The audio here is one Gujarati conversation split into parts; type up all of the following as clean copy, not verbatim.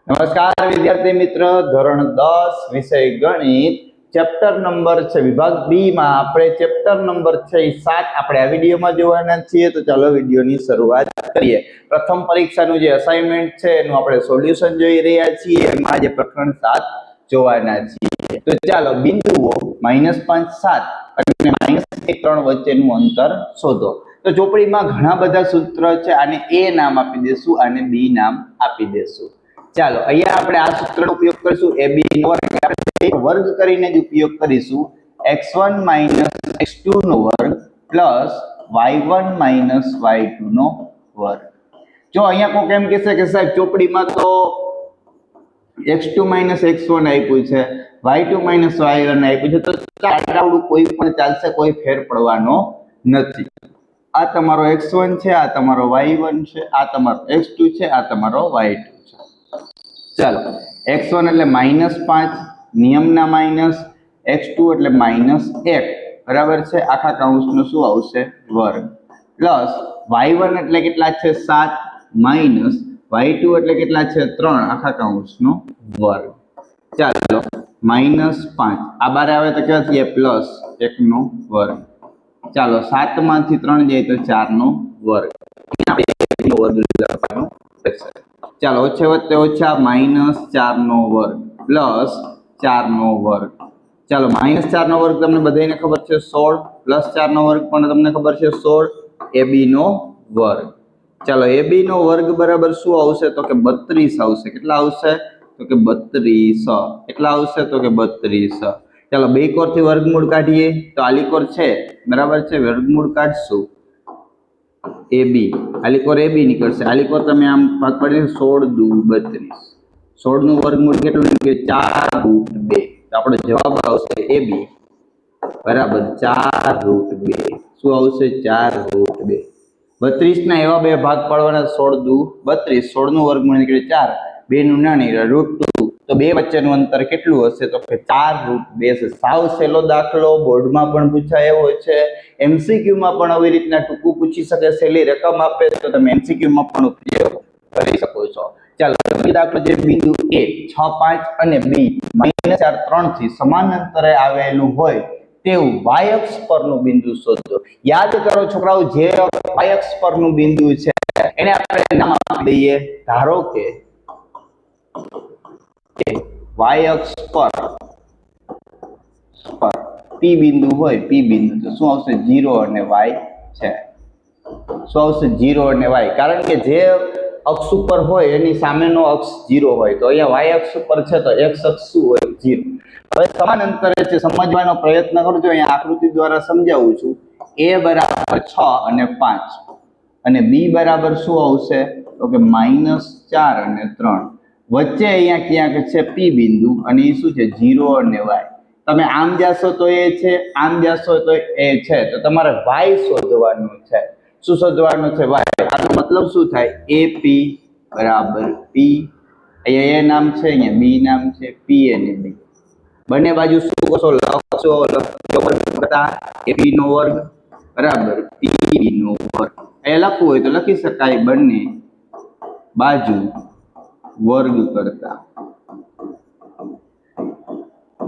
નમસ્કાર વિદ્યાર્થી મિત્ર, ધોરણ 10 વિષય ગણિત ચેપ્ટર નંબર છે વિભાગ બી માં આપણે ચેપ્ટર નંબર 7 આપણે આ વિડિયોમાં જોવાના છીએ। તો ચાલો વિડિયોની શરૂઆત કરીએ। પ્રથમ પરીક્ષાનું જે અસાઇનમેન્ટ છે એનું આપણે સોલ્યુશન જોઈ રહ્યા છીએ। એમાં આજે પ્રકરણ 7 જોવાના છીએ। તો ચાલો બિંદુઓ -5 7 અને -1 3 વચ્ચેનું અંતર શોધો। તો ચોપડીમાં ઘણા બધા સૂત્ર છે, આને એ નામ આપી દેશું, આને બી નામ આપી દેશું। ચાલો અહીંયા આપણે આ સૂત્રનો ઉપયોગ કરીશું, ab નો વર્ગ કરીને જ ઉપયોગ કરીશું। x1 - x2 નો વર્ગ પ્લસ y1 - y2 નો વર્ગ। જો અહીંયા કોઈ કેમ કહેશે કે સાહેબ ચોપડીમાં તો x2 - x1 આપ્યું છે, y2 - y1 આપ્યું છે, તો ચાલુ કોઈ પણ ચાલશે, કોઈ ફેર પડવાનો નથી। આ તમારો x1 છે, આ તમારો y1 છે, આ તમારો x2 છે, આ તમારો y2 છે। ચાલો x1 એટલે -5 નિયમના માઈનસ, x2 એટલે -1 બરાબર છે, આખા કૌંસનો શું આવશે વર્ગ, પ્લસ y1 એટલે કેટલા છે 7 માઈનસ y2 એટલે કેટલા છે 3 આખા કૌંસનો વર્ગ। ચાલો -5 આ બાર આવે તો કેટલા થશે પ્લસ 1 નો વર્ગ। ચાલો 7 માંથી 3 જાય તો 4 નો વર્ગ, વર્ગ લખવાનો રહેશે। ચાલો ઓછે વત્તે ઓછા -4 નો વર્ગ પ્લસ 4 નો વર્ગ। ચાલો -4 નો વર્ગ તમને બધાને ખબર છે 16, પ્લસ 4 નો વર્ગ પણ તમને ખબર છે 16, ab નો વર્ગ। ચાલો ab નો વર્ગ બરાબર શું આવશે તો કે 32 આવશે। કેટલા આવશે તો કે 32। કેટલા આવશે તો કે 32। ચાલો બે કોર થી વર્ગમૂળ કાઢીએ તો આલીકોર છે બરાબર છે, વર્ગમૂળ કાઢશું ab, આલીકોર ab નીકળશે। આલીકોર તમે આમ ભાગ પાડીને 16 દુ 32, 16 નું વર્ગમૂળ કેટલું નીકળે 4√2। તો આપણો જવાબ આવશે ab બરાબર 4√2। શું આવશે 4√2। 32 ના એવા બે ભાગ પાડવાના 16 દુ 32, 16 નું વર્ગમૂળ નીકળે 4, 2 નું ના નીકળે √2, તો બે વચ્ચેનું અંતર કેટલું હશે તો કે 4√2 છે। સાવ સહેલો દાખલો, બોર્ડમાં પણ પૂછાય એવો છે, MCQ માં પણ આવી રીતના ટૂંકું પૂછી શકે, સહેલી રકમ આપે તો તમે MCQ માં પણ ઉપયોગ કરી શકો છો। ચાલો દાખલો જે બિંદુ A 6 5 અને B -4 3 થી સમાન અંતરે આવેલું હોય તેવું y અક્ષ પરનું બિંદુ શોધો। યાદ કરો છોકરાઓ, જે y અક્ષ પરનું બિંદુ છે એને આપણે નામ આપી દઈએ, ધારો કે y અક્ષ પર P બિંદુ હોય, P બિંદુ તો શું આવશે 0 અને y છે। શું આવશે 0 અને y, કારણ કે જે અક્ષ ઉપર હોય એની સામેનો અક્ષ 0 હોય, તો અહીંયા y અક્ષ ઉપર છે તો x અક્ષ શું હોય 0। હવે સમાન અંતરે છે, સમજવાનો પ્રયત્ન કરજો, અહીંયા આકૃતિ દ્વારા સમજાવું છું। a બરાબર 6 અને 5 અને b બરાબર શું આવશે તો કે -4 અને 3, વચ્ચે અહીંયા ક્યાંક છે P બિંદુ અને એ શું છે 0 અને y। તમે આમ જાશો તો એ છે, આમ જાશો તો એ છે, તો તમારે y શોધવાનું છે। શું શોધવાનું છે y। આનો મતલબ શું થાય AP બરાબર P, અહીંયા a નામ છે, અહીંયા b નામ છે, P અને b બંને બાજુ શું કરશો લખશો, વર્ગ કરતા ab નો વર્ગ બરાબર pb નો વર્ગ। એ લખવું હોય તો લખી શકાય બંને બાજુ વર્ગ કરતા।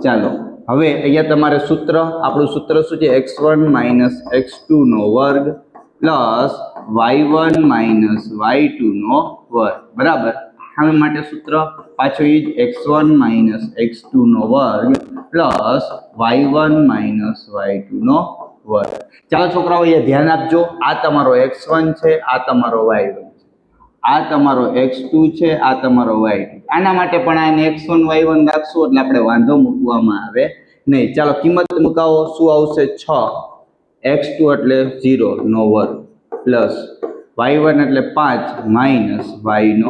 ચાલો હવે અહીંયા તમારે સૂત્ર, આપણું સૂત્ર શું છે x1 - x2 નો વર્ગ પ્લસ y1 - y2 નો વર્ગ બરાબર। હવે માટે સૂત્ર પાછું એ જ x1 - x2 નો વર્ગ પ્લસ y1 - y2 નો વર્ગ। ચાલો છોકરાઓ એ ધ્યાન આપજો, આ તમારો x1 છે, આ તમારો y1 છે, આ તમારો x2 છે, આ તમારો y2। આના માટે પણ આને x1 y1 રાખશું એટલે આપણે વાંધો મૂકવામાં આવે નહીં। ચાલો કિંમત મુકાવો, શું આવશે 6, x2 એટલે 0 નો વર્ગ પ્લસ y1 એટલે 5 માઈનસ y નો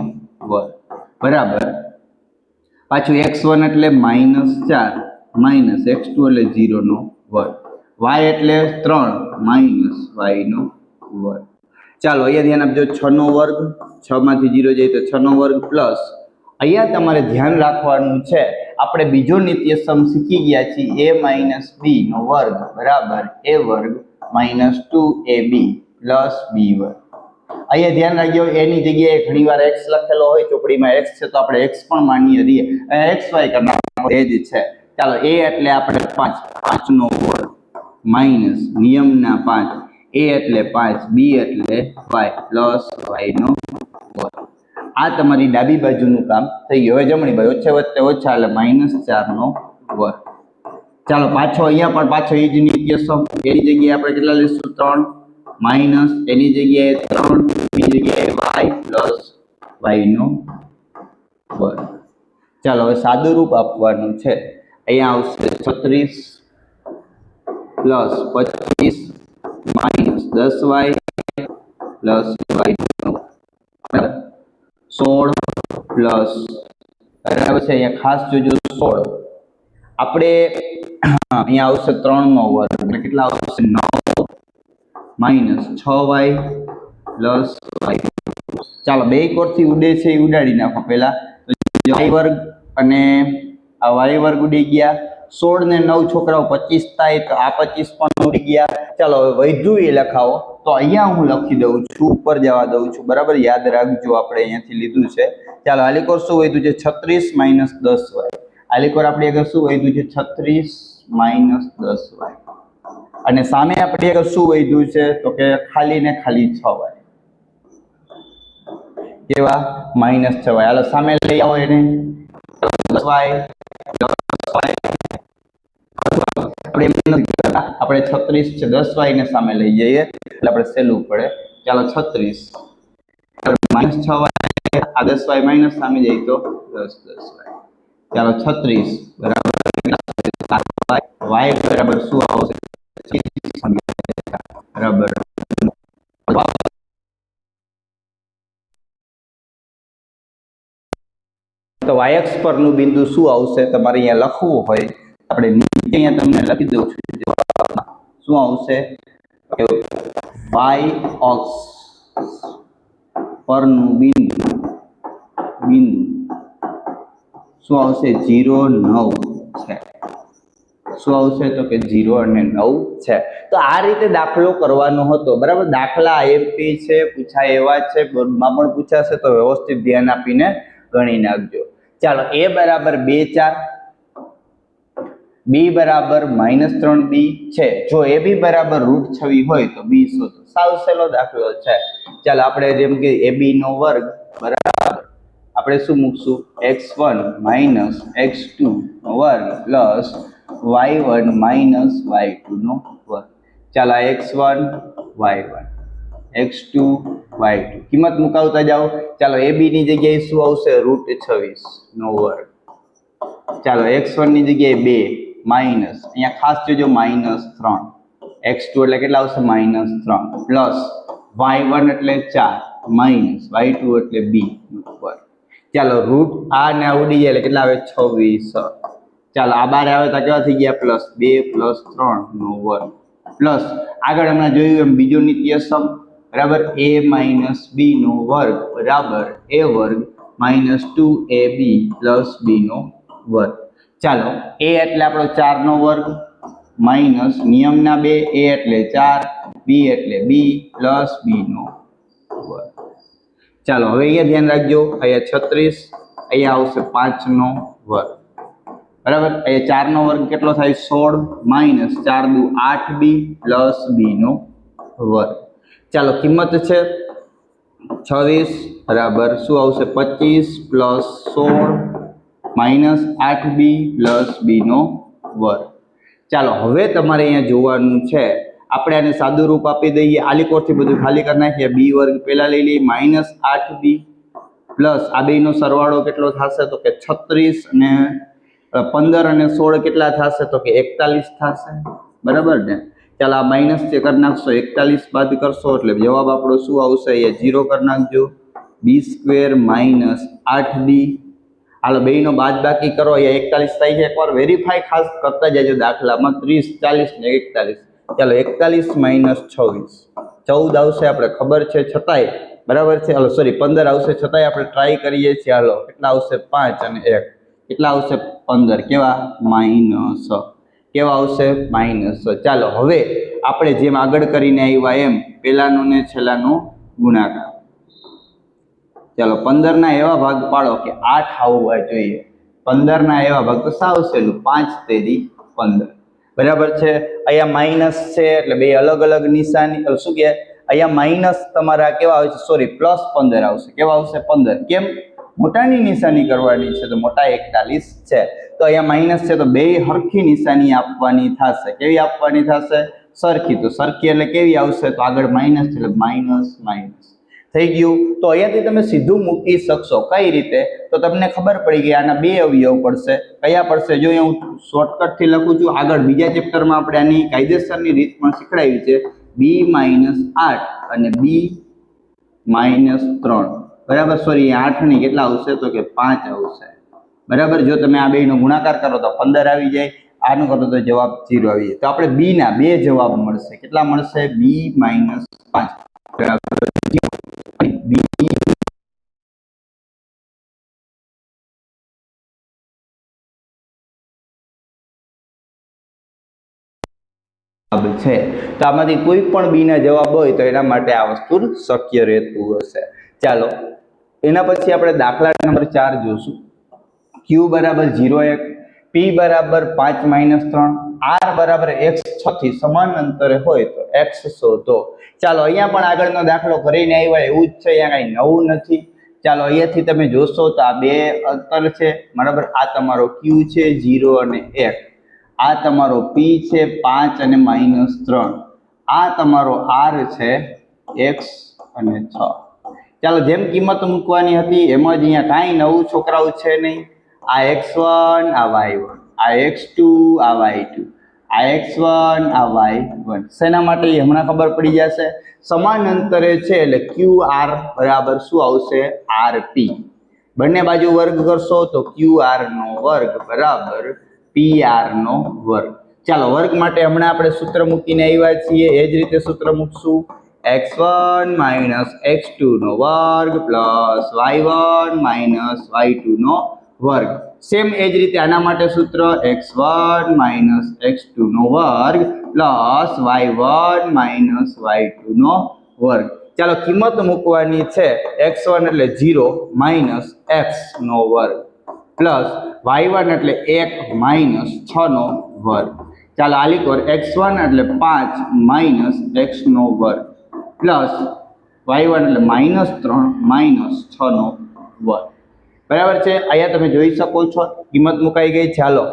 વર્ગ બરાબર, પાછું x1 એટલે -4 માઈનસ x2 એટલે 0 નો વર્ગ, y એટલે 3 માઈનસ y નો વર્ગ। ચાલો અહીંયા ધ્યાન આપજો 6 નો વર્ગ, 6 માંથી 0 જાય તો 6 નો વર્ગ પ્લસ અહીંયા તમારે ધ્યાન રાખવાનું છે, આપણે બીજો નિત્યસમ શીખી ગયા છીએ a - b નો વર્ગ બરાબર a વર્ગ -2ab પ્લસ b વર્ગ। અહીંયા ધ્યાન રાખજો, એની જગ્યાએ ઘણીવાર x લખેલો હોય, ચોપડીમાં x છે તો આપણે x પણ માનીએ રહીએ, xy કરનાર એ જ છે. ચાલો a એટલે આપણે 5 નો વર્ગ માઈનસ નિયમના 5, a એટલે 5, b એટલે y પ્લસ y નો વર્ગ. આ તમારી ડાબી બાજુનું કામ થઈ ગયું. હવે જમણી બાજુ ઓછા વચ્ચે ઓછા એટલે -4 નો વર્ગ. ચાલો પાછો અહીંયા પણ પાછો એ જ નિત્યસમ, એની જગ્યાએ આપણે કેટલા લઈશું 3 માઈનસ એની જગ્યાએ 3, બીજી જગ્યાએ y પ્લસ y નો વર્ગ. ચાલો હવે સાદું રૂપ આપવાનું છે. અહીંયા આવશે 36 plus 25 minus 10y plus y નો વર્ગ 16 પ્લસ બરાબર છે. અહીંયા ખાસ જોજો 16 આપણે અહીંયા આવશે 3 નો વર્ગ એટલે કેટલા આવશે 9 માઈનસ 6y પ્લસ y. ચાલો બે કોરથી ઉડે છે એ ઉડાડી નાખો પહેલા. y વર્ગ અને આ y વર્ગ ઉડી ગયા. 16 ને 9 છોકરાઓ 25 થાય તો આ 25 પણ ઉડી ગયા. ચાલો હવે વધ્યું એ લખાવો તો અહીંયા હું લખી દઉં છું, ઉપર જવા દઉં છું. બરાબર યાદ રાખજો, આપણે અહીંયાથી લીધું છે. ચાલો આલીકોર શું વધ્યું છે 36 માઈનસ 10y. આલીકોર આપણે આગળ શું વધ્યું છે 36 માઈનસ 10y અને સામે આપણે આગળ શું વધ્યું છે તો કે ખાલી ને ખાલી 6y. કેવા -6y. હાલો સામે લઈ આવો એને 10y આપણે 36 છે 10y ને સામે લઈ જઈએ એટલે આપણે સહેલું પડે. ચાલો 36 -6y આ 10y માઈનસ સામે જાય તો 10y. ચાલો 36 બરાબર y બરાબર શું આવશે બરાબર. તો y અક્ષ પરનું બિંદુ શું આવશે તમારે અહીંયા લખવું હોય આપણે નીચે અહીંયા તમને લખી દઉં છું. શું આવશે y અક્ષ પરનું બિંદુ શું આવશે 0, 9 છે. શું આવશે તો કે 0 અને 9 છે. તો આ રીતે દાખલો કરવાનો હતો. બરાબર દાખલા આઈએમપી છે, પૂછાય એવા છે, બોર્ડમાં પણ પૂછાશે તો વ્યવસ્થિત ધ્યાન આપીને ગણી નાખજો. ચાલો a બરાબર 2, 4, b બરાબર -3b છે. જો ab બરાબર √6 હોય તો b શોધો. સાવ સહેલો દાખલો છે. ચાલો આપણે જેમ કે ab નો વર્ગ બરાબર આપણે શું મૂકશું x1 માઈનસ x2 નો વર્ગ પ્લસ y1 માઈનસ y2 નો વર્ગ. ચાલો x1 y1 x2 y2 કિંમત મુકાવતા જાઓ. ચાલો ab ની જગ્યાએ શું આવશે √26 નો વર્ગ. ચાલો x1 ની જગ્યાએ 2 માઈનસ અહીંયા ખાસ જોજો -3 x2 એટલે કેટલા આવશે -3 પ્લસ y1 એટલે 4 માઈનસ y2 એટલે b નો વર્ગ. ચાલો રૂટ આ ને ઉડી જાય એટલે કેટલા આવે 26. ચાલો આ બાર આવે તો કેવા થઈ ગયા +2 + 3 નો વર્ગ પ્લસ આગળ હમણાં જોયું એમ બીજો નિત્યસમ બરાબર a - b નો વર્ગ બરાબર a વર્ગ -2ab + b નો વર્ગ. ચાલો a એટલે આપણો 4 નો વર્ગ માઈનસ નિયમના 2 a એટલે 4 b એટલે b પ્લસ b નો વર્ગ. ચાલો હવે અહીંયા ધ્યાન રાખજો, અહીંયા 36 અહીંયા આવશે 5 નો વર્ગ બરાબર. અહીંયા 4 નો વર્ગ કેટલો થાય 16 માઈનસ 4 દુ 8b પ્લસ b નો વર્ગ. ચાલો કિંમત છે 26 બરાબર શું આવશે 25 plus 16 minus 8b plus b નો વર્ગ. ચાલો હવે તમારે અહીંયા જોવાનું છે, આપણે આને સાદું રૂપ આપી દઈએ. આલીકોરથી બધું ખાલી કરી નાખીએ. b વર્ગ પહેલા લઈ લઈએ -8b પ્લસ આ બેનો સરવાળો કેટલો થશે તો કે 36 અને 15 અને 16 કેટલા થશે તો કે 41 થશે બરાબર ને. ચાલો આ માઇનસ જે કરી નાખશો 41 બાદ કરશો એટલે જવાબ આપણો શું આવશે અહીંયા 0 કરી નાખજો. b² - 8b. હાલો બેનો બાદ બાકી કરો અહીંયા 41 થાય છે. એકવાર વેરીફાઈ ખાસ કરતા જજો દાખલામાં 30 40 ને 41. ચાલો 41 - 26 14 આવશે આપણે ખબર છે છતાંય બરાબર છે. હાલો સોરી 15 આવશે છતાંય આપણે ટ્રાય કરીએ છીએ. હાલો કેટલા આવશે 5 અને 1 કેટલા આવશે 15 કેવા માઇનસ કેવા આવશે -6. ચાલો હવે આપણે જેમ આગળ કરીને આવ્યા એમ પહેલાનો ને છેલ્લાનો ગુણાકાર. ચાલો 15 ના એવા ભાગ પાડો કે 8 આવવા જોઈએ. 15 ના એવા ભાગ તો સાવ સહેલું, 5 તેરી 15. બરાબર છે. અહીંયા માઇનસ છે એટલે બે અલગ અલગ નિશાની. શું કે અહીંયા માઇનસ તમારા કેવા આવે છે, સોરી પ્લસ 15 આવશે. કેવા આવશે? 15. કેમ? મોટાની નિશાની કરવાની છે તો મોટા 41 છે, તો અહીંયા માઇનસ છે તો બે હરખી નિશાની આપવાની થશે. કેવી આપવાની થશે? સરખી. તો સરખી એટલે કેવી આવશે? તો આગળ માઇનસ એટલે માઇનસ માઇનસ થઈ ગયું. તો અહીંયાથી તમે સીધું મૂકી શકશો. કઈ રીતે? તો તમને ખબર પડી ગઈ આના બે અવયવ પડશે. કયા પડશે? જો હું શોર્ટકટ થી લખું છું. આગળ બીજા ચેપ્ટરમાં આપણે આની કાયદેસરની રીત પણ શીખડાવી છે. b-8 અને b-3. બરાબર. સોરી 8 ની કેટલા આવશે? તો કે 5 આવશે. બરાબર. જો તમે આ બે નો ગુણાકાર કરો તો 15 આવી જાય. આનો કરો તો જવાબ 0 આવી જાય. તો આપણે b ના બે જવાબ મળશે. કેટલા મળશે? b-5. બરાબર. છે. તો આમાંથી કોઈ પણ બી ના જવાબ હોય તો એના માટે આ વસ્તુ શક્ય રહેતું હશે. ચાલો એના પછી આપણે દાખલા નંબર 4 જોશું. q બરાબર 0,1, p બરાબર 5 - 3, r બરાબર x 6 થી સમાન અંતરે હોય તો x શોધો. ચાલો અહીંયા પણ આગળનો દાખલો કરીને આવ્યા એવું જ છે. અહીંયા કઈ નવું નથી. ચાલો અહીંયાથી તમે જોશો તો આ બે અંતર છે. બરાબર. આ તમારો q છે 0 અને 1. આ તમારો p છે 5 અને -3. આ તમારો r છે x અને 6. ચાલો જેમ કિંમત મૂકવાની હતી એમ જ અહીંયા કાંઈ નવું છોકરાઓ છે નહીં. આ x1 આ y1, આ x2 આ y2, આ x1 આ y1. શેના માટે હમણાં ખબર પડી જશે. સમાન અંતરે છે એટલે qr બરાબર શું આવશે? rp. બંને બાજુ વર્ગ કરશો તો qr નો વર્ગ બરાબર pr નો વર્ગ. ચાલો વર્ગ માટે હમણાં આપણે સૂત્ર મૂકીને આવ્યા છીએ. એ જ રીતે સૂત્ર મૂકશું. x1 - x2 નો વર્ગ પ્લસ y1 - y2 નો વર્ગ. સેમ એ જ રીતે આના માટે સૂત્ર x1 - x2 નો વર્ગ પ્લસ y1 - y2 નો વર્ગ. ચાલો કિંમત મૂકવાની છે. x1 એટલે 0 માઇનસ x નો વર્ગ પ્લસ y1 એટલે 1 માઇનસ 6 નો વર્ગ. ચાલો આલીકોર x1 એટલે 5 - x નો વર્ગ પ્લસ y1 એટલે -3 માઇનસ 6 નો વર્ગ. બરાબર છે. અહીંયા તમે જોઈ શકો છો કિંમત મુકાઈ ગઈ. ચાલો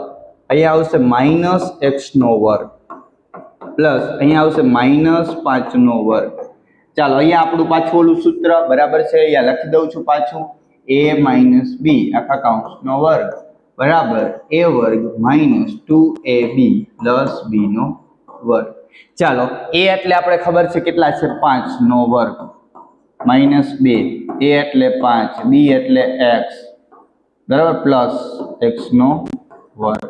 અહીંયા આવશે -x નો વર્ગ પ્લસ અહીંયા આવશે -5 નો વર્ગ. ચાલો અહીંયા આપણું પાછું ઓલું સૂત્ર બરાબર છે. અહીંયા લખી દઉં છું પાછું. a - b આખા કૌંસનો વર્ગ બરાબર a વર્ગ -2ab પ્લસ b નો વર્ગ. ચાલો a એટલે આપણે ખબર છે કેટલા છે? 5 નો વર્ગ -2, a એટલે 5, b એટલે x બરાબર પ્લસ x નો વર્ગ.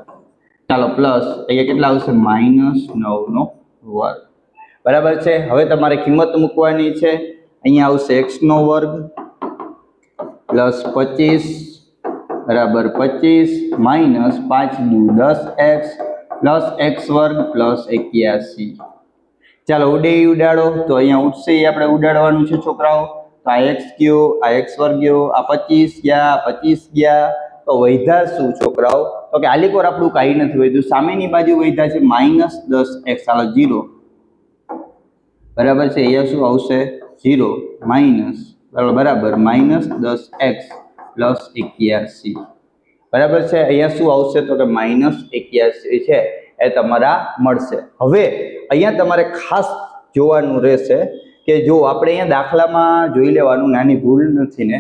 ચાલો પ્લસ અહીંયા કેટલા આવશે? -9 નો વર્ગ. બરાબર છે. હવે તમારે કિંમત મૂકવાની છે. અહીંયા આવશે x નો વર્ગ પ્લસ 25 બરાબર 25 માઇનસ 5 દુ 10x પ્લસ x વર્ગ પ્લસ 81. ચાલો ઉડે ઉડાડો તો અહીંયા ઉડશે આપણે ઉડાડવાનું છે છોકરાઓ. તો આ x ગયો, આ x વર્ગ ગયો, આ 25 ગયા, 25 ગયા. તો વૈધા શું છોકરાઓ? તો કે આલીકોર આપણું કાંઈ નથી વધ્યું. સામેની બાજુ વૈધા છે -10x. ચાલો 0 બરાબર છે. અહીંયા શું આવશે? 0 માઇનસ બરાબર -10x પ્લસ 81 બરાબર છે. અહીંયા શું આવશે? તો કે -81 છે એ તમારા મળશે. હવે અહીંયા તમારે ખાસ જોવાનું રહેશે કે જો આપણે અહીંયા દાખલામાં જોઈ લેવાનું, નાની ભૂલ નથી ને.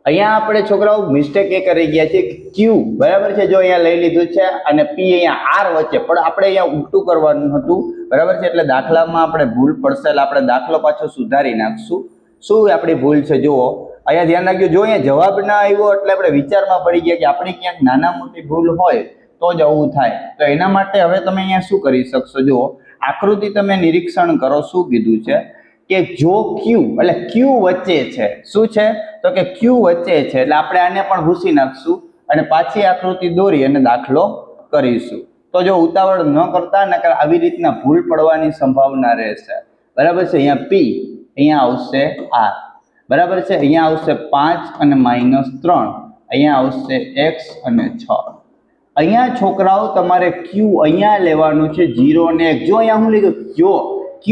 અહીંયા આપણે છોકરાઓ મિસ્ટેક એ કરી ગયા છે q બરાબર છે. જો અહીંયા લઈ લીધું છે અને p અહીંયા r વચ્ચે, પણ આપણે અહીંયા ઉલટું કરવાનું હતું બરાબર છે. એટલે દાખલામાં આપણે ભૂલ પડશે એટલે આપણે દાખલો પાછો સુધારી નાખશું. શું આપણી ભૂલ છે જુઓ. અહીંયા ધ્યાન રાખજો. જો અહીંયા જવાબ ના આવ્યો એટલે આપણે વિચારમાં પડી ગયા કે આપણે ક્યાંક નાના મોટી ભૂલ હોય તો જ આવું થાય. તો એના માટે હવે તમે અહીંયા શું કરી શકશો? જુઓ આકૃતિ તમે નિરીક્ષણ કરો. શું કીધું છે કે જો q એટલે q વચ્ચે છે. શું છે? તો કે q વચ્ચે છે એટલે આપણે આને પણ ભૂસી નાખશું અને પાછી આકૃતિ દોરી અને દાખલો કરીશું. તો જો ઉતાવળ ન કરતા નકર આવી રીતના ભૂલ પડવાની સંભાવના રહેશે બરાબર છે, અહીંયા p, અહીંયા આવશે r, બરાબર છે, અહીંયા આવશે 5 અને -3, અહીંયા આવશે x અને 6. અહીંયા છોકરાઓ તમારે q અહીંયા લેવાનું છે 0 અને 1. જો અહીંયા હું લીધું, જો q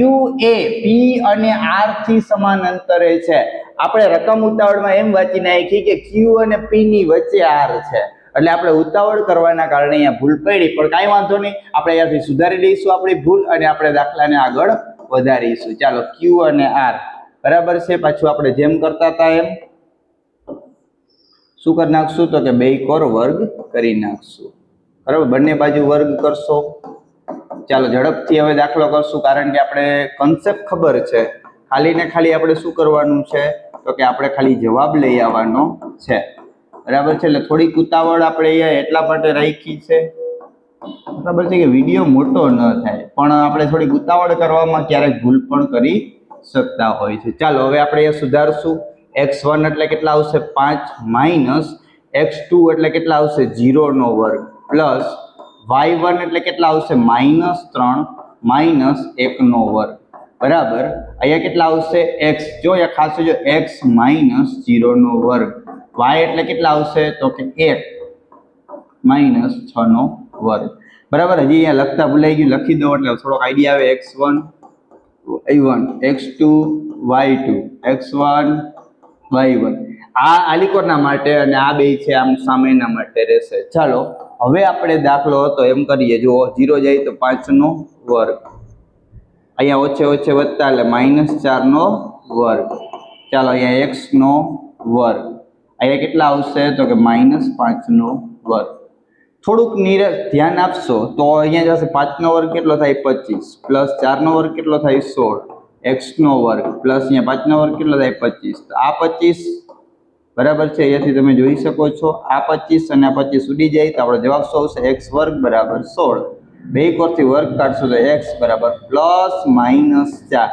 એ p અને r થી સમાંતરે છે. આપણે રકમ ઉતાવળમાં એમ વાંચી નાખી કે q અને p ની વચ્ચે r છે, એટલે આપણે ઉતાવળ કરવાના કારણે અહીંયા ભૂલ પડી, પણ કાંઈ વાંધો નહીં, આપણે અહીંયાથી સુધારી લઈશું આપણી ભૂલ અને આપણે દાખલાને આગળ વધારીશું. ચાલો q અને r બરાબર છે. પાછું આપણે જેમ કરતા હતા એમ શું કરી નાખશું, તો કે બે કોર વર્ગ કરી નાખશું. બરાબર, બંને બાજુ વર્ગ કરશો. ચાલો ઝડપથી હવે દાખલો કરશું, કારણ કે આપણે કન્સેપ્ટ ખબર છે. ખાલી ને ખાલી આપણે શું કરવાનું છે, તો કે આપણે ખાલી જવાબ લઈ આવવાનો છે. બરાબર છે, એટલે થોડીક ઉતાવળ આપણે અહીંયા એટલા માટે રાખી છે, બરાબર છે, કે વિડીયો મોટો ન થાય, પણ આપણે થોડીક ઉતાવળ કરવામાં ક્યારેક ભૂલ પણ કરી શકતા હોય છે. ચાલો હવે આપણે અહીંયા સુધારશું. x1 એટલે કેટલા આવશે 5 -x2 એટલે કેટલા આવશે 0 નો વર્ગ પ્લસ y1 એટલે કેટલા આવશે -3 -1 નો વર્ગ, બરાબર. અહીંયા કેટલા આવશે x, જો અહીંયા ખાસ જો x -0 નો વર્ગ, y એટલે કેટલા આવશે, તો કે 1 -6 નો વર્ગ, બરાબર. હજી અહીંયા લખતા ભૂલાઈ ગયું, લખી દો એટલે થોડોક આઈડિયા આવે. x1 y1, x2 y2, x1 y1, આ આલીકોના માટે અને આ બે છે આમ સામેના માટે રહેશે. ચાલો હવે આપણે દાખલો હતો એમ કરીએ. જો 0 જાય તો 5 નો વર્ગ, અહીંયા ઓછે ઓછે વધતા એટલે -4 નો વર્ગ. ચાલો અહીંયા x નો વર્ગ, અહીંયા કેટલા આવશે, તો કે -5 નો વર્ગ. થોડુંક ધ્યાન આપશો તો અહીંયા જશે 5 નો વર્ગ કેટલો થાય 25 પ્લસ 4 નો વર્ગ કેટલો થાય 16, x નો વર્ગ પ્લસ અહીંયા 5 નો વર્ગ કેટલો થાય 25. તો આ 25 બરાબર છે, અહીંયાથી તમે જોઈ શકો છો. આ 25 અને આ 25 ઉડી જાય તો આપણો જવાબ શું આવશે, x વર્ગ બરાબર 16. બે કોરથી વર્ગ કાઢશો તો x બરાબર +-4.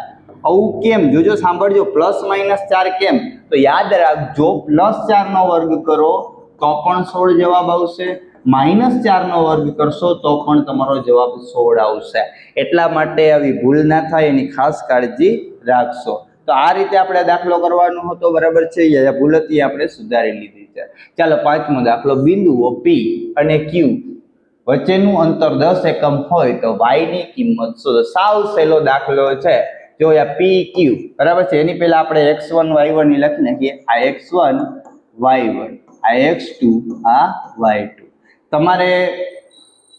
આવું કેમ, જોજો સાંભળજો, +-4 કેમ, તો યાદ રાખજો +4 નો વર્ગ કરો તો પણ 16 જવાબ આવશે, -4 નો વર્ગ કરશો તો પણ તમારો જવાબ 16 આવશે. એટલા માટે આવી ભૂલ ના થાય એની ખાસ કાળજી રાખશો. તો આ રીતે આપણે દાખલો કરવાનો હતો, બરાબર છે. ભૂલ હતી આપણે સુધારી લીધી છે. ચાલો પાંચમો દાખલો. બિંદુઓ P અને Q વચ્ચેનું અંતર 10 એકમ હોય તો y ની કિંમત શોધો. સાવ સહેલો દાખલો છે. જો આ P Q બરાબર છે, એની પહેલા આપણે x1 y1 ની લખી નાખીએ. આ x1 y1, આ x2 આ y2. તમારે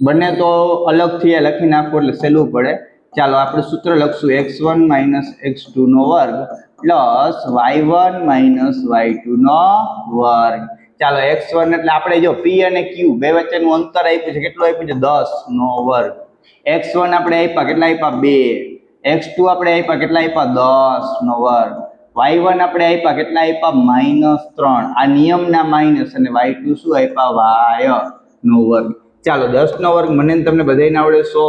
બંને તો અલગથી લખી નાખો એટલે સહેલું પડે. ચાલો આપણે સૂત્ર લખશું, x1 - x2 નો વર્ગ પ્લસ y1 - y2 નો વર્ગ. ચાલો x1 એટલે આપણે જો p અને q બે વચ્ચેનું અંતર આપ્યું છે, કેટલું આપ્યું છે 10 નો વર્ગ. x1 આપણે આપ્યા કેટલા આપ્યા 2, x2 આપણે આપ્યા કેટલા આપ્યા 10 નો વર્ગ, y1 આપણે આપ્યા કેટલા આપ્યા -3, આ નિયમના માઇનસ, અને y2 શું આપ્યા y નો વર્ગ. ચાલો 10 નો વર્ગ મને તમને બધાને આવડે 100,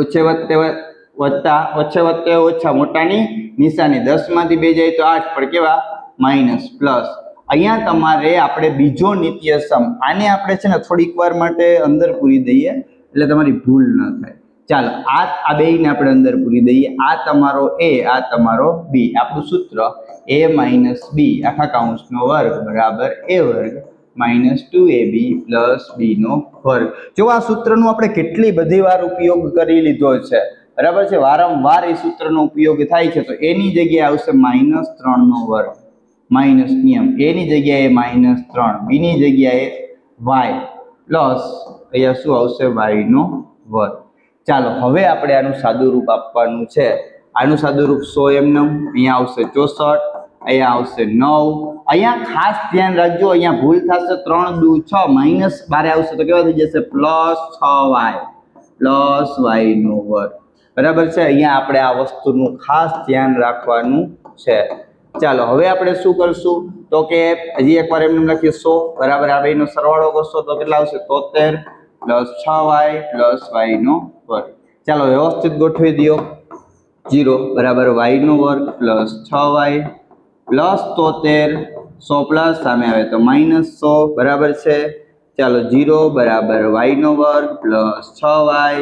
ઓછે વત્તે વત્તા ઓછે વત્તે ઓછા મોટાની નિશાની, 10 માંથી 2 જાય તો 8, પણ કેવા માઇનસ પ્લસ. અહીંયા તમારે આપણે બીજો નિત્યસમ, આને આપણે છે ને થોડીક વાર માટે અંદર પૂરી દઈએ એટલે તમારી ભૂલ ન થાય. ચાલો આ બેયને આપણે અંદર પૂરી દઈએ. આ તમારો a, આ તમારો b. આપણું સૂત્ર a - b આખા કૌંસનો વર્ગ બરાબર a વર્ગ -2ab + b નો વર્ગ. જો આ સૂત્રનો આપણે કેટલી બધી વાર ઉપયોગ કરી લીધો છે, બરાબર છે, વારંવાર એ સૂત્રનો ઉપયોગ થાય છે. તો એની જગ્યાએ આવશે -3 નો વર્ગ, માઇનસ નિયમ, એની જગ્યાએ -3, બી ની જગ્યાએ y પ્લસ અહીંયા શું આવશે y નો વર્ગ. ચાલો હવે આપણે આનું સાદું રૂપ આપવાનું છે. આનું સાદું રૂપ 100 એમનેમ, અહીંયા આવશે 64, અહીંયા આવશે 9. અહીંયા ખાસ ધ્યાન રાખજો, અહીંયા ભૂલ થશે, 3 દુ 6 -12 આવશે તો કેવા થઈ જશે +6y નો વર્ગ, બરાબર છે. અહીંયા આપણે આ વસ્તુનું ખાસ ધ્યાન રાખવાનું છે. ચાલો હવે આપણે શું કરશું, તો કે હજી એકવાર એમને લખીએ 100 બરાબર, આ બેનો સરવાળો કરશો તો કેટલા આવશે 73 + 6y + y નો વર્ગ. ચાલો વ્યવસ્થિત ગોઠવી દો. 0 બરાબર y નો વર્ગ પ્લસ 6y પ્લસ 73, 100 પ્લસ સામે આવે તો -100 બરાબર છે. ચાલો 0 બરાબર y નો વર્ગ પ્લસ 6y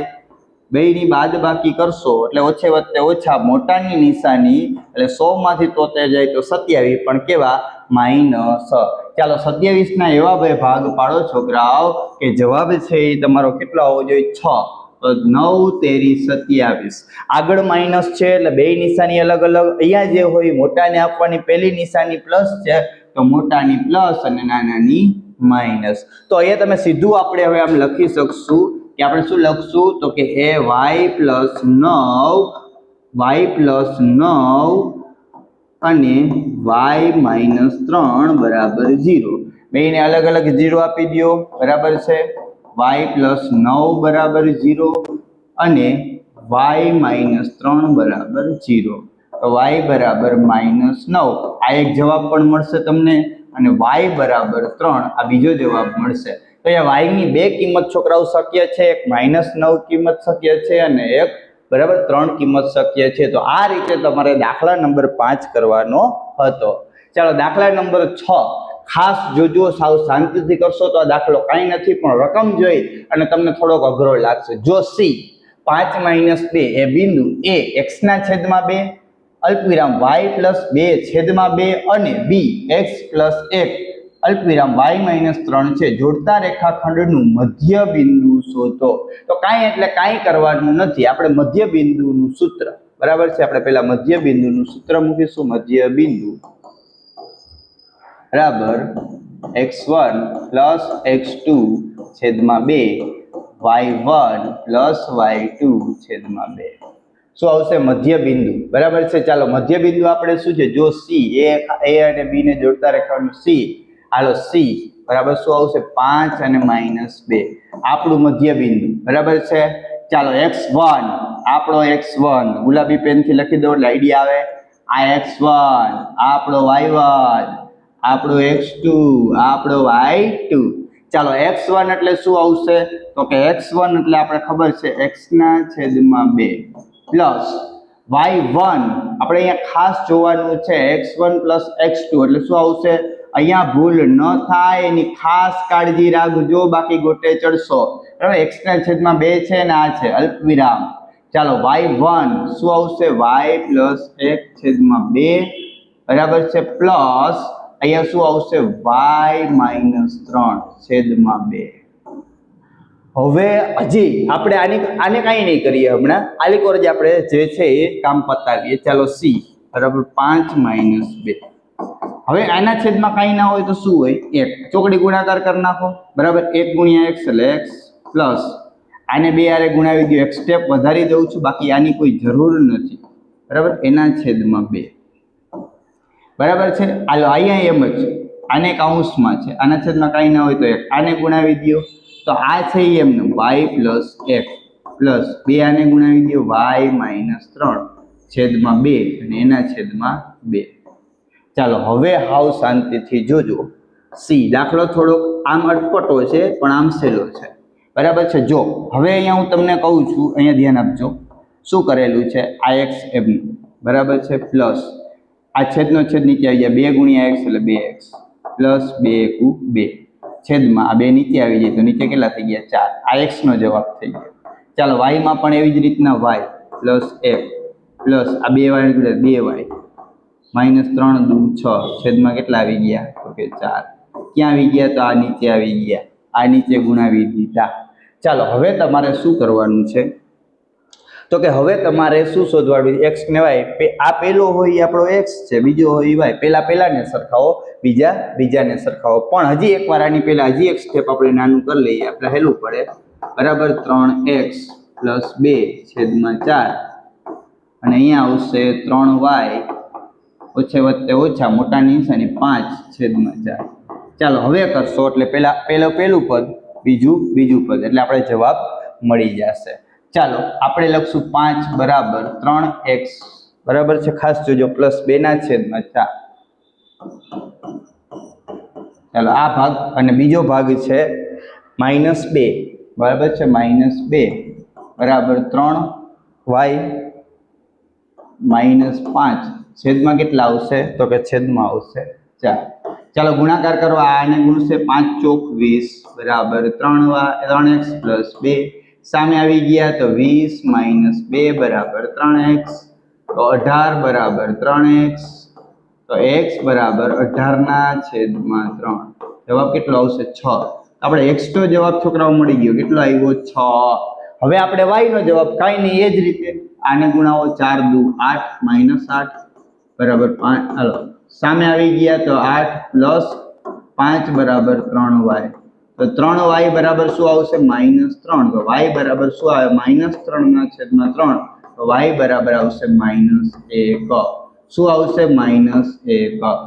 બેયની બાદબાકી કરશો એટલે ઓછે વત્તે ઓછા મોટાની નિશાની એટલે 100 માંથી 73 જાય તો 27 પણ કેવા માઇનસ. ચાલો 27 ના એવા બે ભાગ પાડો છોકરાઓ કે જવાબ છે એ તમારો કેટલો આવવો જોઈએ 6. તો 9 તેરી 27. આગળ માઇનસ છે એટલે બે નિશાની અલગ અલગ. અહીંયા જે હોય મોટાને આપવાની પહેલી નિશાની પ્લસ છે તો મોટાની પ્લસ અને નાનાની માઇનસ. તો અહીંયા તમે સીધું આપણે હવે આમ લખી શકશું કે આપણે શું લખશું તો કે એ y પ્લસ 9 અને y માઇનસ 3 બરાબર 0. બેને અલગ અલગ 0 આપી દો બરાબર છે. y પ્લસ 9 બરાબર 0 અને y માઇનસ 3 બરાબર 0. તો y બરાબર માઇનસ 9 આ એક જવાબ પણ મળશે તમને અને y બરાબર 3 આ બીજો જવાબ મળશે. તો અહીંયા y ની બે કિંમત છોકરાઓ શક્ય છે, એક -9 કિંમત શક્ય છે અને એક બરાબર 3 કિંમત શક્ય છે. તો આ રીતે તમારે દાખલા નંબર 5 કરવાનો હતો. ચાલો દાખલા નંબર 6 ખાસ જોજો, સાવ શાંતિથી કરશો તો આ દાખલો કાંઈ નથી પણ રકમ જોઈ અને તમને થોડોક અઘરો લાગશે. જો c 5 - 2 એ બિંદુ a x ના છેદમાં 2 અલ્પવિરામ y પ્લસ 2 છેદમાં 2 અને b x પ્લસ 1 અલ્પવિરામ y માઇનસ 3 છે. જોડતા રેખાખંડનું મધ્ય બિંદુ શોધો. તો કાંઈ એટલે કાંઈ કરવાનું નથી, આપણે મધ્ય બિંદુનું સૂત્ર બરાબર છે. આપણે પહેલા મધ્ય બિંદુનું સૂત્ર મૂકીશું. મધ્ય બિંદુ બરાબર x1 પ્લસ x2 છેદમાં 2 y1 પ્લસ y2 છેદમાં 2. શું આવશે? મધ્ય બિંદુ બરાબર છે. ચાલો મધ્ય બિંદુ આપણે શું છે? જો c a અને b ને જોડતા રેખાખંડ c, હાલો c બરાબર શું આવશે? 5 અને -2 આપણું મધ્ય બિંદુ બરાબર છે. ચાલો x1 આપણો x1 ગુલાબી પેનથી લખી દો એટલે આઈડિયા આવે. આ x1 આપણો y1 આપણો x2 આપણો y2. ચાલો x1 એટલે શું આવશે? તો કે x1 એટલે આપણે ખબર છે x ના છેદમાં 2 પ્લસ y1 આપણે અહીંયા ખાસ જોવાનું છે x1 પ્લસ x2 એટલે શું આવશે? અહીંયા ભૂલ ન થાય એની ખાસ કાળજી રાખજો, બાકી ગોટે ચડશો. બરાબર, x ના છેદમાં 2 છે ને આ છે અલ્પવિરામ. ચાલો y1 શું આવશે? y પ્લસ 1 છેદમાં 2 બરાબર છે પ્લસ અહીંયા શું આવશે? y માઇનસ 3 છેદમાં 2. હવે હજી આપણે આને કાંઈ નહીં કરીએ હમણાં, આલી કોર જ આપણે જે છે એ કામ પતાવીએ. ચાલો c બરાબર 5 - 2. હવે આના છેદમાં કાંઈ ના હોય તો શું હોય? 1 ચોકડી ગુણાકાર કરી નાખો બરાબર. 1 × x એટલે x પ્લસ આને 2 હારે ગુણાવી દો. એક સ્ટેપ વધારી દઉં છું, બાકી આની કોઈ જરૂર નથી બરાબર. એના છેદમાં 2 બરાબર છે. હાલો અહીંયા એમ જ આને કાઉન્સમાં છે, આના છેદમાં કાંઈ ના હોય તો 1 આને ગુણાવી દો. તો આ છે એમને y પ્લસ 1 પ્લસ 2 આને ગુણાવી દો y માઇનસ 3 છેદમાં 2 અને એના છેદમાં 2. ચાલો હવે હાવ શાંતિથી જોજો. c દાખલો થોડોક આમ અટપટો છે પણ આમ સહેલો છે બરાબર છે. જો હવે અહીંયા હું તમને કહું છું, અહીંયા ધ્યાન આપજો શું કરેલું છે. આ x એમનું બરાબર છે પ્લસ આ છેદનો છેદ નીચે આવી જાય 2 × x એટલે 2x પ્લસ 2 × 2 છેદમાં આ 2 નીચે આવી જાય તો નીચે કેટલા થઈ ગયા? 4. આ x નો જવાબ થઈ ગયો. ચાલો y માં પણ એવી જ રીતના y પ્લસ 1 પ્લસ આ 2y એટલે 2y માઇનસ 3 × 6 છેદમાં કેટલા આવી ગયા? તો કે 4. ક્યાં આવી ગયા? તો આ નીચે આવી ગયા, આ નીચે ગુણાવી દીધા. ચાલો હવે તમારે શું કરવાનું છે? તો કે હવે તમારે શું શોધવાનું? x ને y. આ પહેલો હોય એ આપણો x છે, બીજો હોય y. પહેલાને સરખાવો, બીજાને સરખાવો. પણ હજી એકવાર આની પહેલા હજી એક સ્ટેપ આપણે નાનું કરી લઈએ, આપણે હેલું પડે બરાબર. 3x પ્લસ 2 છેદમાં 4 અને અહીંયા આવશે 3y ઓછે વત્તે ઓછા મોટાની નિશાની 5 છેદમાં 4. ચાલો હવે કરશો એટલે પહેલું પદ બીજું પદ એટલે આપણે જવાબ મળી જશે. ચાલો આપણે લખશું 5 બરાબર 3x બરાબર છે, ખાસ જોજો પ્લસ 2 ના છેદમાં 4. ચાલો આ ભાગ અને બીજો ભાગ છે -2 બરાબર છે. -2 બરાબર 3y -5 છેદમાં કેટલા આવશે? તો કે છેદમાં આવશે 4. ચાલો ગુણાકાર કરવા, આને ગુણશે 5 ચોક 20 બરાબર 3x પ્લસ 2 સામે આવી ગયા તો 20 - 2 બરાબર 3x, તો 18 બરાબર 3x, તો x બરાબર 18/3. જવાબ કેટલો આવશે? 6. આપણે x નો જવાબ છોકરાઓ મળી ગયો. કેટલો આવ્યો? 6. હવે આપણે y નો જવાબ કાંઈ નહીં, એ જ રીતે આને ગુણાવો. 4 દુ 8 - 8 બરાબર 5. હાલો સામે આવી ગયા તો 8 + 5 બરાબર 3y. તો 3y બરાબર શું આવશે? -3. તો y બરાબર શું આવે? -3/3. તો y બરાબર આવશે -1. શું આવશે? -1.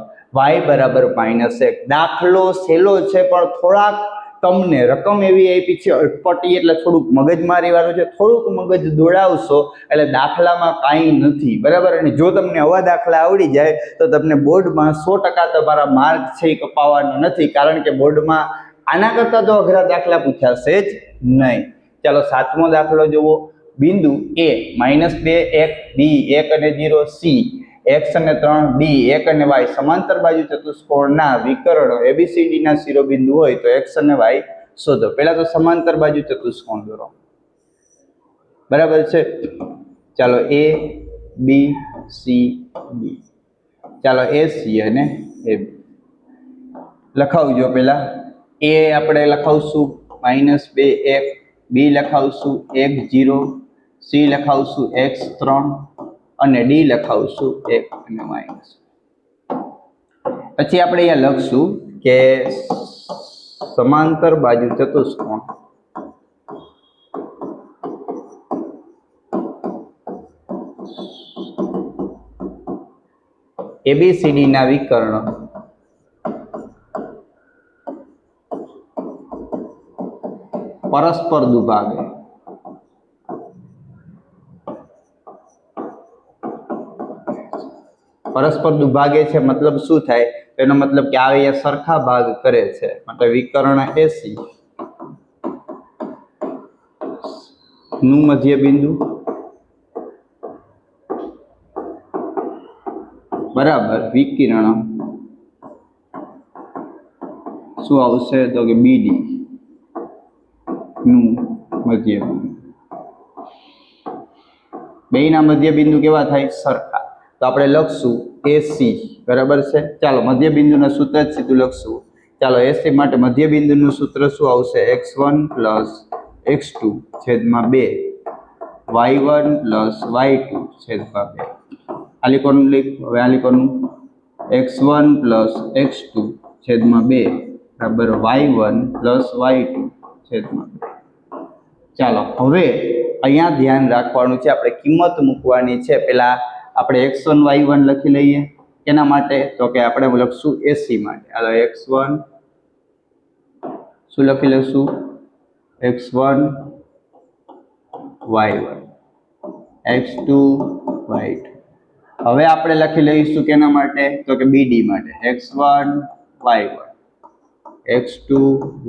y બરાબર -1. દાખલો સહેલો છે પણ થોડાક તમને રકમ એવી આપી છે અટપટી, એટલે થોડુંક મગજમારી વાળું છે. થોડુંક મગજ દોડાવશો એટલે દાખલામાં કાંઈ નથી, બરાબર. અને જો તમને આવા દાખલા આવડી જાય તો તમને બોર્ડમાં 100% તમારા માર્ક છે એ કપાવવાના નથી, કારણ કે બોર્ડમાં આના કરતાં તો અઘરા દાખલા પૂછાશે જ નહીં. ચાલો 7મો દાખલો જુઓ. બિંદુ A -2 1 B 1 અને 0 C x અને 3 D 1 અને y સમાંતર બાજુ ચતુષ્કોણના વિકર્ણો ABCD ના શિરોબિંદુ હોય તો x અને y શોધો. પહેલા તો સમાંતર બાજુ ચતુષ્કોણ દોરો, બરાબર છે. ચાલો A B C D. ચાલો AC અને AB લખાવજો. પહેલા A આપણે લખાવશું -2 1, B લખાવશું 1 0, C લખાવશું x 3 અને D લખાવશું 1 અને માઇનસ. પછી આપણે અહીંયા લખશું કે સમાંતર બાજુ ચતુષ્કોણ ABCD ના વિકર્ણો પરસ્પર દુભાગે. પરસ્પર દુભાગે છે મતલબ શું થાય? એનો મતલબ કે આ સરખા ભાગ કરે છે, માટે વિકર્ણ AC નું મધ્ય બિંદુ બરાબર વિકર્ણ શું આવશે? તો કે BD નું મધ્ય બિંદુ. બેયના મધ્ય બિંદુ કેવા થાય? સરખા. તો આપણે લખશું AC, બરાબર છે. ચાલો મધ્ય બિંદુનું સૂત્ર જ સીધું લખશું. ચાલો AC માટે મધ્ય બિંદુનું સૂત્ર શું આવશે? x1 + x2 છેદમાં 2 y1 + y2 છેદમાં 2. આલિકોનું લીખ. હવે આલિકોનું x1 + x2 છેદમાં 2 બરાબર y1 + y2 છેદમાં 2. ચાલો હવે અહીંયા ધ્યાન રાખવાનું છે, આપણે કિંમત મૂકવાની છે. પહેલા આપણે x1 y1 લખી લઈએ. કેના માટે? તો કે આપણે લખશું AC માટે. હાલો x1 શું લખી લઈશું? x1 y1 x2 y2. હવે આપણે લખી લઈશું કેના માટે? તો કે BD માટે. x1 y1 x2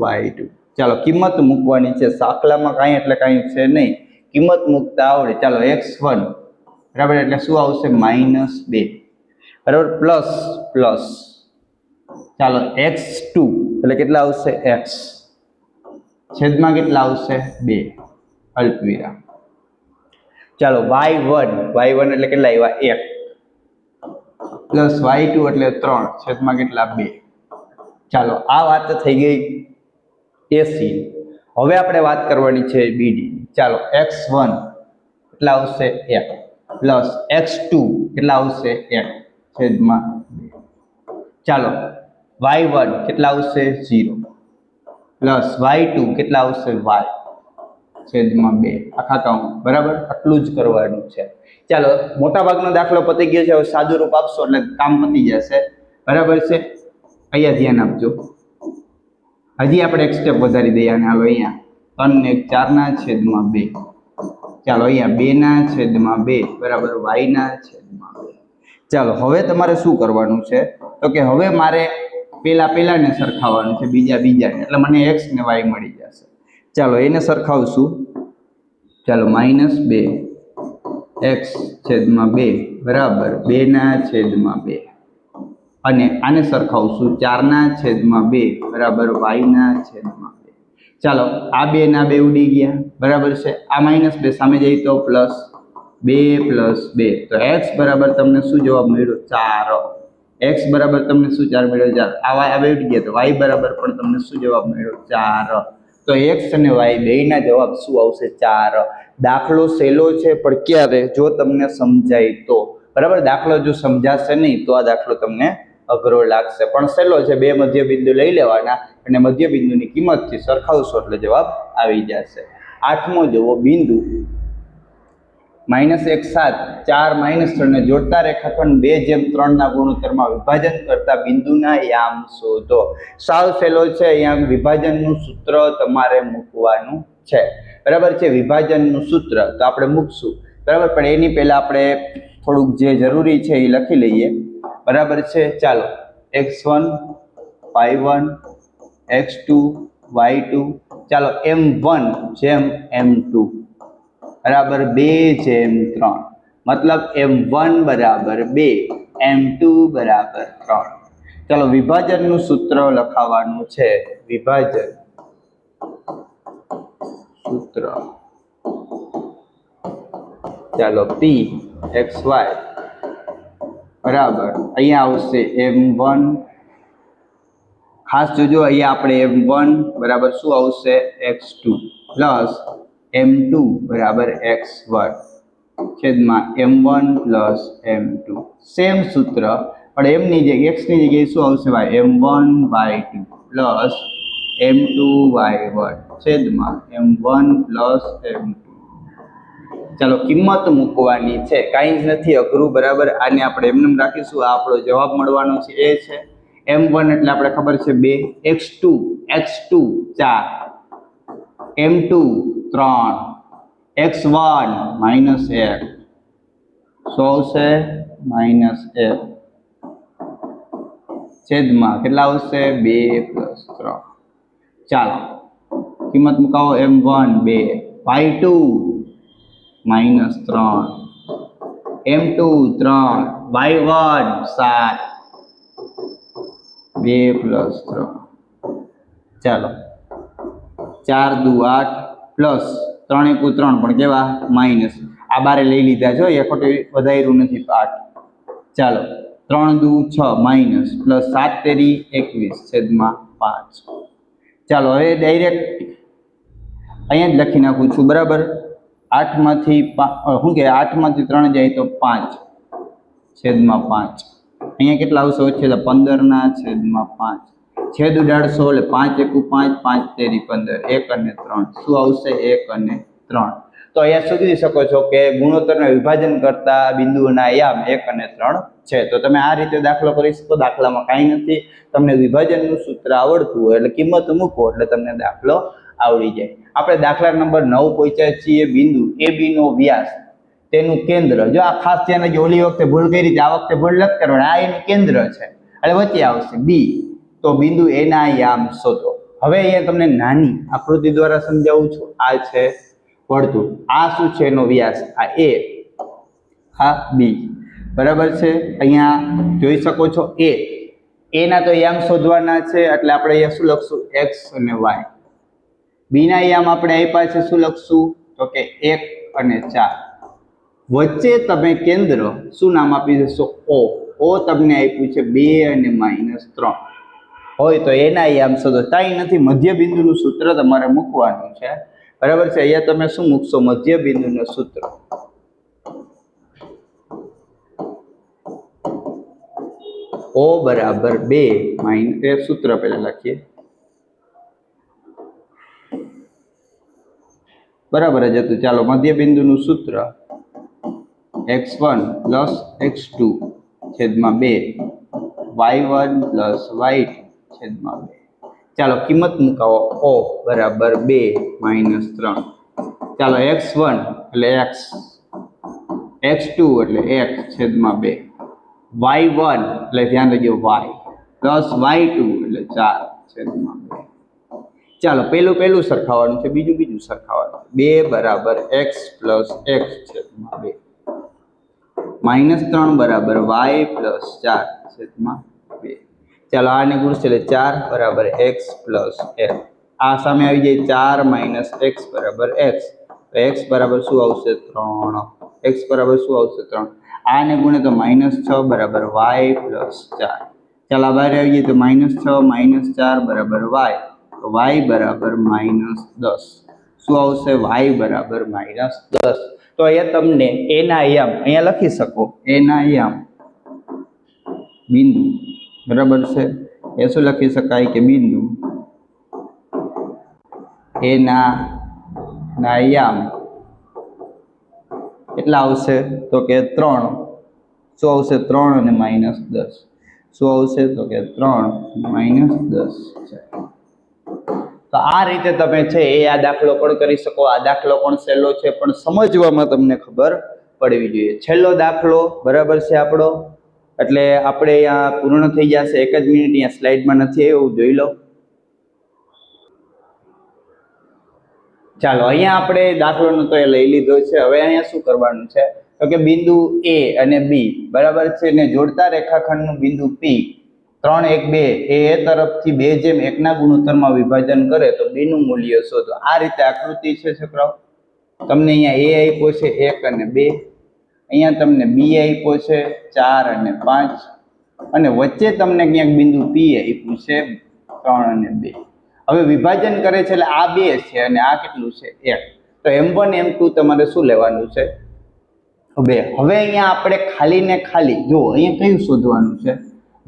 y2. ચાલો કિંમત મૂકવાની છે. દાખલામાં કાંઈ એટલે કાંઈ છે નહીં, કિંમત મૂકતા આવડે. ચાલો x1 બરાબર એટલે શું આવશે? -2 બરાબર પ્લસ. ચાલો x2 એટલે કેટલા આવશે? x છેદમાં કેટલા આવશે? 2 અલ્પવિરામ. ચાલો y1 એટલે કેટલા આવ્યા? 1 પ્લસ y2 એટલે 3 છેદમાં કેટલા? 2. ચાલો આ વાત થઈ ગઈ AC. હવે આપણે વાત કરવાની છે BD. ચાલો x1 કેટલા આવશે? 1 પ્લસ x2 કેટલા આવશે? 1 છેદમાં 2. ચાલો y1 કેટલા આવશે? 0 પ્લસ y2 કેટલા આવશે? y છેદમાં 2 આખા કાઉન્ટ. બરાબર, આટલું જ કરવાનું છે. ચાલો મોટા ભાગનો દાખલો પતી ગયો છે. હવે સાદું રૂપ આપશો એટલે કામ પતી જશે, બરાબર છે. અહીંયા ધ્યાન આપજો. હજી આપણે એક સ્ટેપ વધારી દઈએ અને હાલો અહીંયા 3 ને 1 4/2. ચાલો અહીંયા 2/2 બરાબર y/2. ચાલો હવે તમારે શું કરવાનું છે? તો કે હવે મારે પેલાને સરખાવવાનું છે, બીજાને, એટલે મને x ને y મળી જશે. ચાલો એને સરખાવશું. ચાલો -2 x/2 બરાબર 2/2 અને આને સરખાવશું 4/2 બરાબર y/2. ચાલો આ 2 ના 2 ઉડી ગયા. બરાબર છે, આ -2 સામે જઈએ તો +2 + 2, તો x બરાબર તમને શું જવાબ મળ્યો 4, x બરાબર તમને શું 4 મળ્યો 4, આ y આવી ગયા તો y બરાબર પણ તમને શું જવાબ મળ્યો 4, તો x અને y બેયના જવાબ શું આવશે 4। દાખલો સહેલો છે પણ ક્યારે, જો તમને સમજાય તો, બરાબર, દાખલો જો સમજાશે નહીં તો આ દાખલો તમને અઘરો લાગશે, પણ સહેલો છે, બે મધ્ય બિંદુ લઈ લેવાના અને મધ્ય બિંદુની કિંમતથી સરખાવશો એટલે જવાબ આવી જશે। 8મો જુઓ, બિંદુ -1 7 4 -3 ને જોડતા રેખાખંડ 2:3 ના ગુણોત્તરમાં વિભાજન કરતા બિંદુના યામ શોધો। સાવ સહેલો છે, અહીંયા વિભાજનનું સૂત્ર તમારે મૂકવાનું છે, બરાબર છે, વિભાજનનું સૂત્ર તો આપણે મૂકશું, બરાબર, પણ એની પહેલા આપણે થોડુંક જે જરૂરી છે એ લખી લઈએ, બરાબર છે। ચાલો, x1 y1 x2 y2, ચાલો m1 જેમ m2 બરાબર 2:3, મતલબ m1 બરાબર 2 m2 બરાબર 3। ચાલો વિભાજનનું સૂત્ર લખાવવાનું છે, વિભાજન સૂત્ર, ચાલો p xy બરાબર અહીંયા આવશે m1, ખાસ જોજો અહીંયા આપણે m1 બરાબર શું આવશે x2 પ્લસ m2 બરાબર x1 છેદમાં m1 પ્લસ m2, સેમ સૂત્ર પણ એમની જગ્યાએ x ની જગ્યાએ શું આવશે ભાઈ m1 y2 plus m2 y1 છેદમાં m1 પ્લસ m2। ચાલો કિંમત મૂકવાની છે, કાંઈ જ નથી અઘરું, બરાબર, આને આપણે એમને રાખીશું, આ આપણો જવાબ મળવાનો છે એ છે m1 એટલે આપણે ખબર છે 2, x2 4, m2 3, x1 -1 શું આવશે -1 છેદમાં કેટલા આવશે 2 + 3। ચાલો કિંમત મુકાવો, m1 2, y2 -3, m2 3, y1 7, 2 + 3। ચાલો 4 દુ 8 પ્લસ 3 એકુ 3 પણ કેવા માઇનસ, આ બારે લઈ લીધા છો, એ ખોટી વધાર્યું નથી 8। ચાલો 3 દુ 6 માઇનસ પ્લસ 7 તેરી 21 છેદમાં 5। ચાલો હવે ડાયરેક્ટ અહીંયા જ લખી નાખું છું, બરાબર, 8 માંથી 3 જાય તો 5 છેદમાં 5, અહીંયા કેટલા આવશે વચ્ચે 15/5, છેદ ઉડાડશો એટલે 5 એકુ 5, 5 તેરી 15, 1 અને 3 શું આવશે 1 અને 3। તો અહીંયા શોધી શકો છો કે ગુણોત્તરના વિભાજન કરતા બિંદુઓના યામ 1 અને 3 છે। તો તમે આ રીતે દાખલો કરી શકો, દાખલામાં કાંઈ નથી, તમને વિભાજનનું સૂત્ર આવડતું હોય એટલે કિંમત મૂકો એટલે તમને દાખલો આવડી જાય। આપણે દાખલા નંબર 9 પહોંચ્યા છીએ, બિંદુ AB નો વ્યાસ તેનું કેન્દ્ર, જો આ ખાસ ધ્યાન રાખજો, ઓલી વખતે ભૂલ કરી હતી, આ વખતે ભૂલ નથી કરવાની, આ એનું કેન્દ્ર છે એટલે વચ્ચે આવશે B, તો બિંદુ એના યામ શોધો। હવે અહીંયા તમને નાની આકૃતિ દ્વારા સમજાવું છું, આ છે વર્તુળ, આ શું છે એનો વ્યાસ, આ A, આ B, બરાબર છે, અહીંયા જોઈ શકો છો A ના તો યામ શોધવાના છે એટલે આપણે અહીંયા શું લખશું x અને y, B ના યામ આપણે આપ્યા છે શું લખશું તો કે 1 અને 4, વચ્ચે તમે કેન્દ્ર શું નામ આપી દેશો O તમને આપ્યું છે 2 અને -3 હોય તો એના યામ શોધો, કાંઈ નથી, મધ્ય બિંદુનું સૂત્ર તમારે મૂકવાનું છે, બરાબર છે। અહીંયા તમે શું મૂકશો મધ્ય બિંદુનું સૂત્ર, O બરાબર 2 - સૂત્ર પહેલા લખીએ, બરાબર જ હતું। ચાલો મધ્ય બિંદુનું સૂત્ર x1 + x2 છેદમાં 2, y1 + y2 છેદમાં 2। ચાલો કિંમત મુકાવો, O બરાબર 2 - 3, ચાલો x1 એટલે x, x2 એટલે x છેદમાં 2, y1 એટલે ધ્યાન રાખજો y પ્લસ y2 એટલે 4 છેદમાં 2। ચાલો પહેલું સરખાવવાનું છે, બીજું સરખાવવાનું છે, 2 બરાબર x પ્લસ x છેદમાં 2, -3 બરાબર y પ્લસ 4 છેદમાં 2। ચાલો આને ગુણશે એટલે 4 બરાબર x પ્લસ x, આ સામે આવી જાય 4 માઇનસ એક્સ બરાબર એક્સ, તો એક્સ બરાબર શું આવશે 3, એક્સ બરાબર શું આવશે 3, આને ગુણે તો -6 બરાબર વાય પ્લસ 4. ચાલ આ બહાર આવી જાય તો -6 માઇનસ 4 બરાબર વાય, તો વાય બરાબર -10. શું આવશે વાય બરાબર -10. તો અહીંયા તમને એના યામ અહીંયા લખી શકો, એના યામ બિંદુ બરાબર છે, એ શું લખી શકાય કે બિંદુ એના યામ કેટલા આવશે તો કે 3. શું આવશે 3 અને -10. શું આવશે તો કે 3 -10 છે. તો આ રીતે તમે છે એ આ દાખલો પણ કરી શકો. આ દાખલો પણ સહેલો છે, પણ સમજવામાં તમને ખબર પડવી જોઈએ. છેલ્લો દાખલો બરાબર છે આપણો, એટલે આપણે અહીંયા પૂર્ણ થઈ જશે. 1 જ મિનિટ, અહીંયા સ્લાઇડમાં નથી એવું જોઈ લો. ચાલો અહીંયા આપણે દાખલોનો તો એ લઈ લીધો છે. હવે અહીંયા શું કરવાનું છે તો કે બિંદુ એ અને બી બરાબર છે ને જોડતા રેખાખંડનું બિંદુ પી 3, 1, 2 એ તરફથી 2:1 ના ગુણોત્તરમાં વિભાજન કરે તો બી નું મૂલ્ય શોધો. આ રીતે આકૃતિ છે છોકરાઓ. તમને અહીંયા એ આપ્યો છે 1 અને 2, અહીંયા તમને બી આપ્યો છે 4 અને 5, અને વચ્ચે તમને ક્યાંક બિંદુ પી આપ્યું છે 3 અને 2. હવે વિભાજન કરે છે એટલે આ 2 છે અને આ કેટલું છે 1. તો m1 m2 તમારે શું લેવાનું છે 2. હવે અહીંયા આપણે ખાલી ને ખાલી જો અહીંયા કયું શોધવાનું છે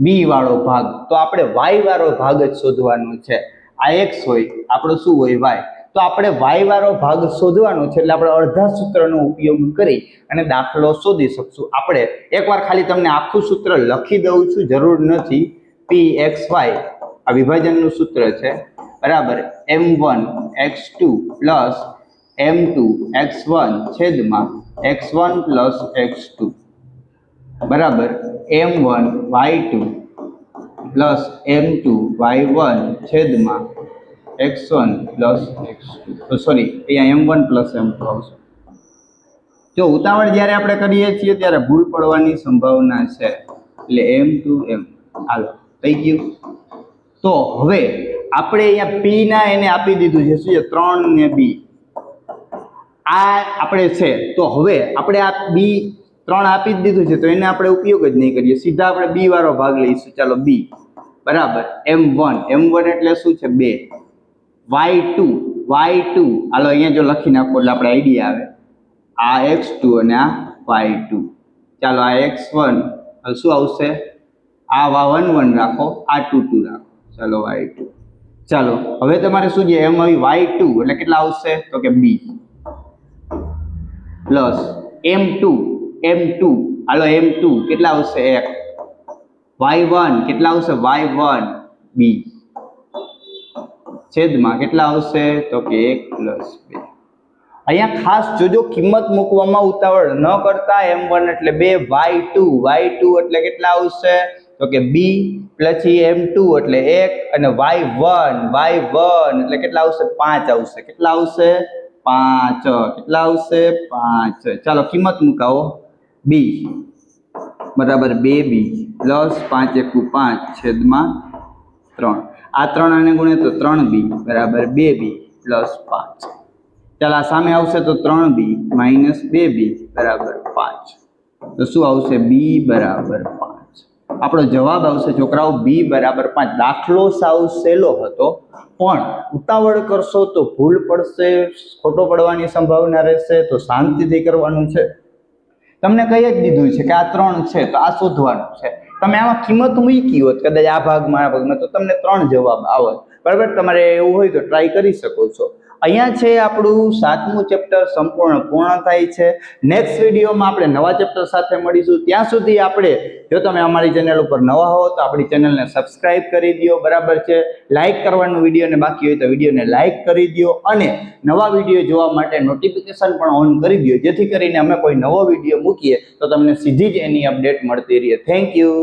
બી વાળો ભાગ, તો આપણે વાય વાળો ભાગ જ શોધવાનો છે. આ એક્સ હોય, આપણો શું હોય વાય, તો આપણે વાય વાળો ભાગ શોધવાનો છે. એટલે આપણે અડધા સૂત્રનો ઉપયોગ કરી અને દાખલો શોધી શકશું. આપણે એકવાર ખાલી તમને આખું સૂત્ર લખી દઉં છું, જરૂર નથી. પી એક્સ વાય આ વિભાજનનું સૂત્ર છે બરાબર, m1 x2 plus m2 x1 છેદમાં x1 પ્લસ x2 બરાબર m1 y2 plus m2 y1 છેદમાં x1 પ્લસ x2. તો સોરી, અહીંયા m1 પ્લસ m2 આવશે. જો ઉતાવળ જ્યારે આપણે કરીએ છીએ ત્યારે ભૂલ પડવાની સંભાવના છે, એટલે m2 m. હાલો થઈ ગયું. તો હવે આપણે અહીંયા પી ના એને આપી દીધું છે શું છે 3 ને બી, આ આપણે છે. તો હવે આપણે આ બી 3 આપી જ દીધું છે, તો એને આપણે ઉપયોગ જ નહીં કરીએ, સીધા આપણે બી વાળો ભાગ લઈશું. ચાલો બી બરાબર m1 એટલે શું છે 2, y2 હાલો અહીંયા જો લખી નાખો એટલે આપણે આઈડિયા આવે. આ x2 અને આ y2. ચાલો આ x1 શું આવશે, આ 1 1 રાખો, આ 2 2 રાખો. ચાલો y2. ચાલો હવે તમારે શું છે એમ આવી y2 એટલે કેટલા આવશે તો કે b પ્લસ m2 હાલો m2 કેટલા આવશે 1, y1 કેટલા આવશે y1 b છેદમાં કેટલા આવશે તો કે 1 પ્લસ 2. અહીંયા ખાસ જોજો, કિંમત મૂકવામાં ઉતાવળ ન કરતા. m1 એટલે 2, y2 એટલે કેટલા આવશે તો કે b પછી m2 એટલે 1 અને y1 એટલે કેટલા આવશે 5 આવશે. કેટલા આવશે 5. કેટલા આવશે 5. ચાલો કિંમત મુકાવો. b બરાબર 2b પ્લસ 5 * 5 છેદમાં 3. આ 3 આને ગુણે તો 3b બરાબર 2b પ્લસ 5. ચાલો આ સામે આવશે તો 3b માઇનસ 2b બરાબર 5. તો શું આવશે b બરાબર 5. આપણો જવાબ આવશે છોકરાઓ b બરાબર 5. દાખલો સાવ સહેલો હતો, પણ ઉતાવળ કરશો તો ભૂલ પડશે, ખોટો પડવાની સંભાવના રહેશે. તો શાંતિથી કરવાનું છે. તમને કહી જ દીધું છે કે આ 3 છે તો આ શોધવાનું છે. તમે આમાં કિંમત મૂકી હોત કદાચ આ ભાગમાં તો તમને 3 જવાબ આવત. બરાબર, તમારે એવું હોય તો ટ્રાય કરી શકો છો. અહીંયા છે આપણું 7મું ચેપ્ટર સંપૂર્ણ પૂર્ણ થાય છે. નેક્સ્ટ વિડીયોમાં આપણે નવા ચેપ્ટર સાથે મળીશું. ત્યાં સુધી આપણે, જો તમે અમારી ચેનલ ઉપર નવા હો તો આપણી ચેનલને સબસ્ક્રાઇબ કરી દો. બરાબર છે, લાઇક કરવાનું વિડીયોને બાકી હોય તો વિડીયોને લાઇક કરી દો, અને નવા વિડીયો જોવા માટે નોટિફિકેશન પણ ઓન કરી દો, જેથી કરીને અમે કોઈ નવો વિડીયો મૂકીએ તો તમને સીધી જ એની અપડેટ મળતી રહે. Thank you.